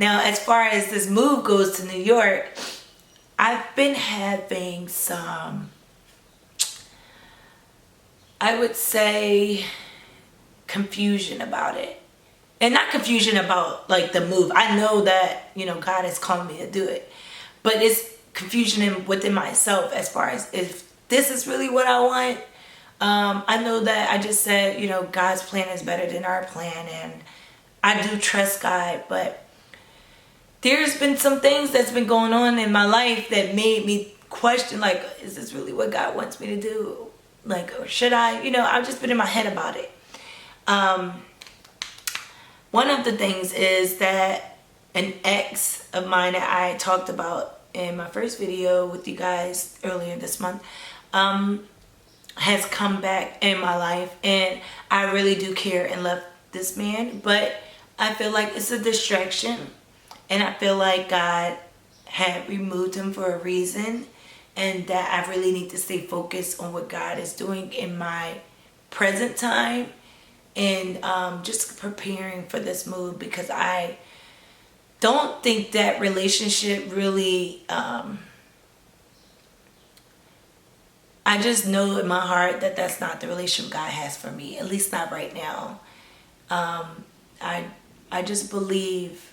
Now, as far as this move goes to New York, I've been having some, I would say, confusion about it. And not confusion about like the move. I know that, God is calling me to do it. But it's confusion within myself as far as if this is really what I want. I know that I just said, God's plan is better than our plan. And I do trust God. But there's been some things that's been going on in my life that made me question, like, is this really what God wants me to do? Like, or should I? I've just been in my head about it. One of the things is that an ex of mine that I talked about in my first video with you guys earlier this month has come back in my life, and I really do care and love this man, but I feel like it's a distraction, and I feel like God had removed him for a reason, and that I really need to stay focused on what God is doing in my present time, and just preparing for this move, because I don't think that relationship really, I just know in my heart that that's not the relationship God has for me, at least not right now. I just believe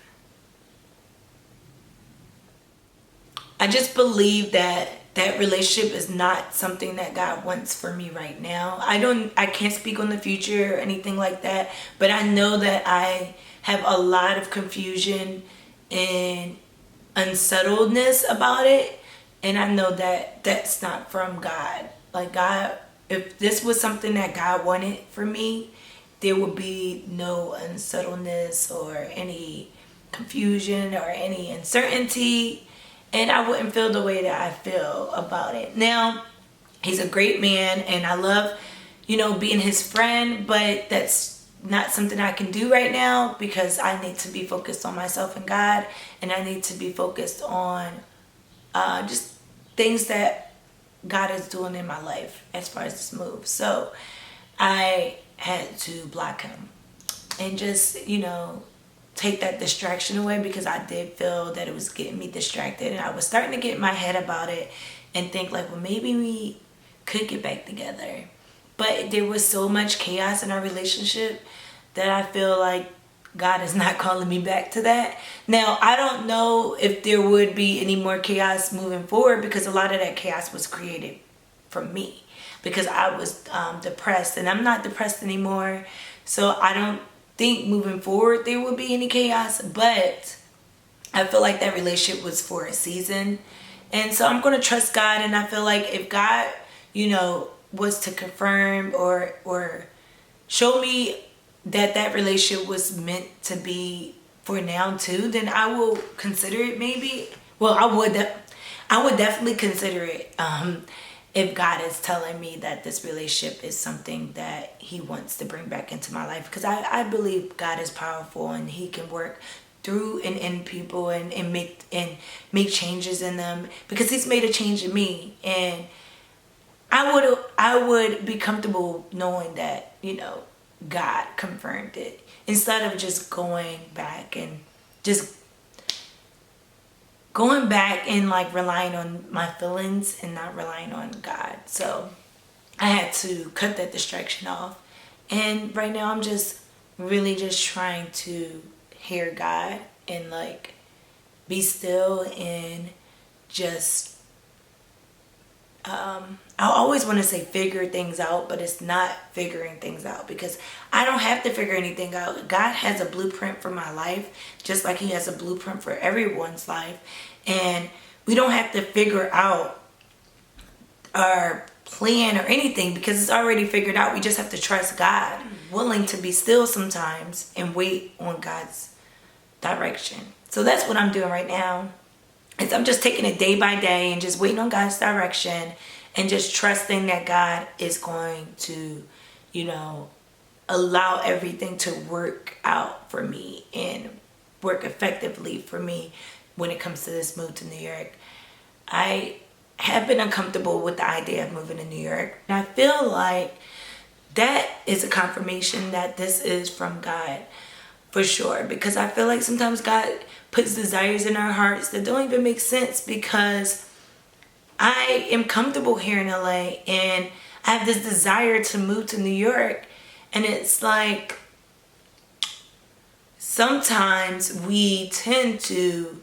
that relationship is not something that God wants for me right now. I can't speak on the future or anything like that, but I know that I have a lot of confusion and unsettledness about it, and I know that that's not from God. Like, God, if this was something that God wanted for me, there would be no unsettledness or any confusion or any uncertainty, and I wouldn't feel the way that I feel about it. Now, he's a great man, and I love, being his friend, but that's not something I can do right now, because I need to be focused on myself and God, and I need to be focused on just things that God is doing in my life as far as this move. So I had to block him and just, take that distraction away, because I did feel that it was getting me distracted, and I was starting to get in my head about it and think like, well, maybe we could get back together. But there was so much chaos in our relationship that I feel like God is not calling me back to that. Now, I don't know if there would be any more chaos moving forward, because a lot of that chaos was created from me, because I was depressed, and I'm not depressed anymore. So I don't think moving forward there will be any chaos, but I feel like that relationship was for a season, and so I'm going to trust God. And I feel like if God was to confirm or show me that relationship was meant to be for now too, then I will consider it. Maybe, well, I would definitely consider it if God is telling me that this relationship is something that he wants to bring back into my life, because I believe God is powerful, and he can work through and in people and make changes in them, because he's made a change in me. And I would be comfortable knowing that God confirmed it, instead of just going back and like relying on my feelings and not relying on God. So I had to cut that distraction off, and right now I'm just really just trying to hear God and like be still and just I always want to say figure things out, but it's not figuring things out, because I don't have to figure anything out. God has a blueprint for my life, just like he has a blueprint for everyone's life, and we don't have to figure out our plan or anything, because it's already figured out. We just have to trust God, willing to be still sometimes and wait on God's direction. So that's what I'm doing right now. I'm just taking it day by day and just waiting on God's direction, and just trusting that God is going to, allow everything to work out for me and work effectively for me when it comes to this move to New York. I have been uncomfortable with the idea of moving to New York, and I feel like that is a confirmation that this is from God. for sure, because I feel like sometimes God puts desires in our hearts that don't even make sense, because I am comfortable here in LA and I have this desire to move to New York. And it's like sometimes we tend to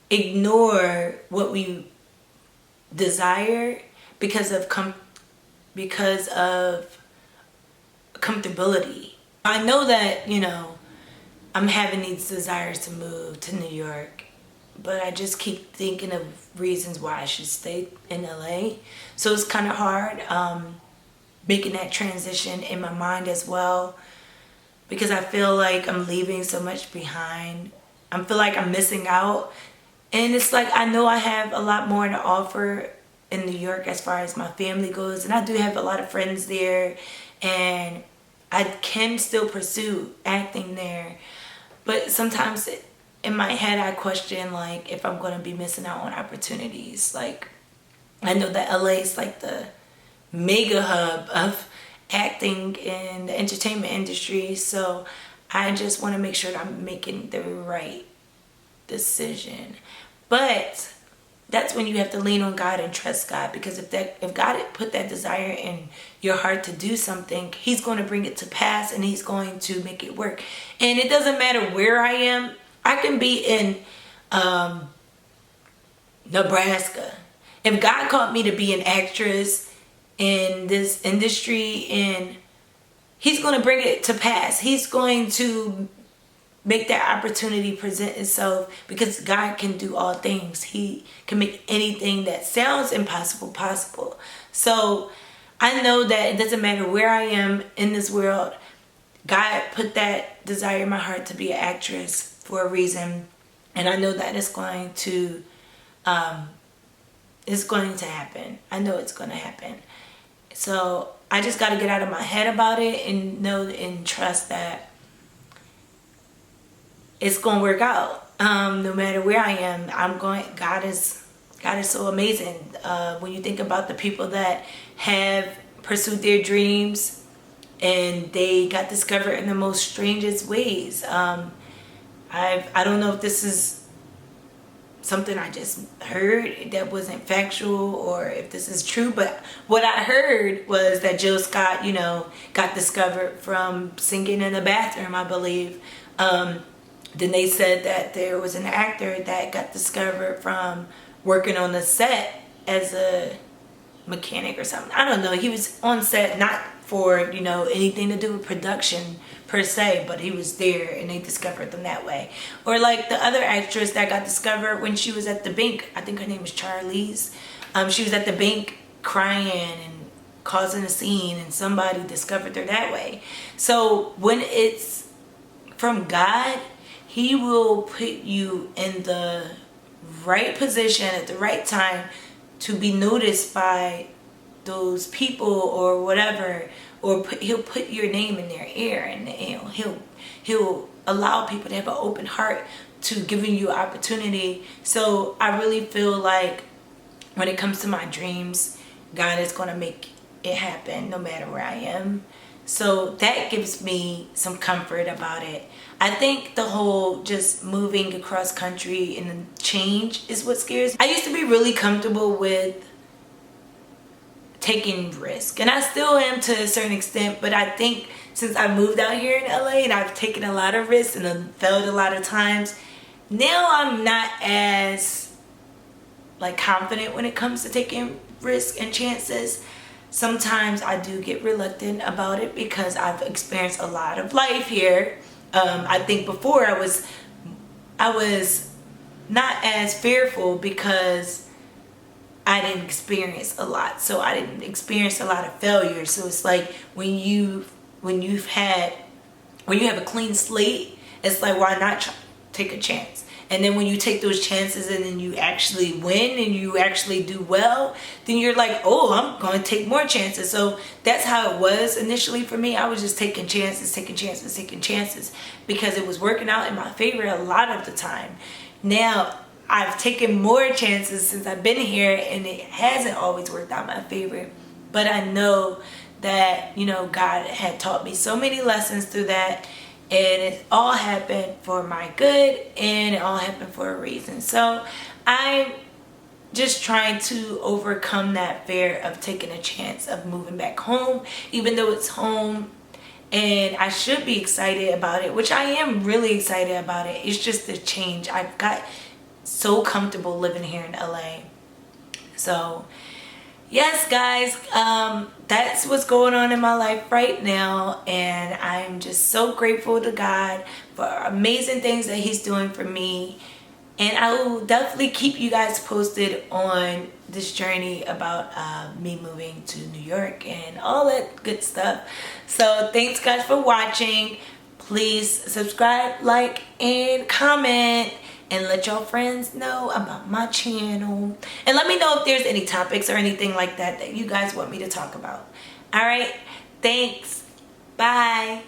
ignore what we desire because of comfortability. I know that, I'm having these desires to move to New York, but I just keep thinking of reasons why I should stay in LA. So it's kind of hard making that transition in my mind as well, because I feel like I'm leaving so much behind. I feel like I'm missing out. And it's like, I know I have a lot more to offer in New York as far as my family goes. And I do have a lot of friends there. And I can still pursue acting there. But sometimes in my head, I question, like, if I'm going to be missing out on opportunities. Like, I know that LA is like the mega hub of acting in the entertainment industry. So I just want to make sure that I'm making the right decision. But that's when you have to lean on God and trust God, because if God had put that desire in your heart to do something, He's going to bring it to pass and He's going to make it work. And it doesn't matter where I am. I can be in Nebraska. If God called me to be an actress in this industry, and He's going to bring it to pass. He's going to make that opportunity present itself, because God can do all things. He can make anything that sounds impossible possible. So I know that it doesn't matter where I am in this world. God put that desire in my heart to be an actress for a reason, and I know that it's going to happen. I know it's going to happen. So I just got to get out of my head about it and know and trust that it's going to work out. No matter where I am, God is so amazing. When you think about the people that have pursued their dreams and they got discovered in the most strangest ways. I don't know if this is something I just heard that wasn't factual, or if this is true, but what I heard was that Jill Scott, got discovered from singing in the bathroom, I believe. Then they said that there was an actor that got discovered from working on the set as a mechanic or something. I don't know. He was on set not for, anything to do with production per se, but he was there and they discovered them that way. Or like the other actress that got discovered when she was at the bank, I think her name was Charlize. She was at the bank crying and causing a scene, and somebody discovered her that way. So when it's from God, He will put you in the right position at the right time to be noticed by those people or whatever, or He'll put your name in their ear, and he'll allow people to have an open heart to giving you opportunity. So I really feel like when it comes to my dreams, God is going to make it happen no matter where I am. So that gives me some comfort about it. I think the whole just moving across country and the change is what scares me. I used to be really comfortable with taking risk, and I still am to a certain extent, but I think since I moved out here in LA and I've taken a lot of risks and I've failed a lot of times, now I'm not as confident when it comes to taking risks and chances. Sometimes I do get reluctant about it because I've experienced a lot of life here. I think before I was not as fearful because I didn't experience a lot. So I didn't experience a lot of failure. So it's like when you have a clean slate, it's like, why not take a chance? And then when you take those chances and then you actually win and you actually do well, then you're like, oh, I'm going to take more chances. So that's how it was initially for me. I was just taking chances because it was working out in my favor a lot of the time. Now I've taken more chances since I've been here, and it hasn't always worked out in my favor. But I know that, God had taught me so many lessons through that. and it all happened for my good, and it all happened for a reason. So I'm just trying to overcome that fear of taking a chance of moving back home, even though it's home and I should be excited about it, which I am really excited about it. It's just the change. I've got so comfortable living here in LA. So yes, guys, that's what's going on in my life right now, and I'm just so grateful to God for amazing things that he's doing for me. And I will definitely keep you guys posted on this journey about me moving to New York and all that good stuff. So thanks guys for watching. Please subscribe, like, and comment, and let your friends know about my channel. And let me know if there's any topics or anything like that that you guys want me to talk about. All right, thanks. Bye.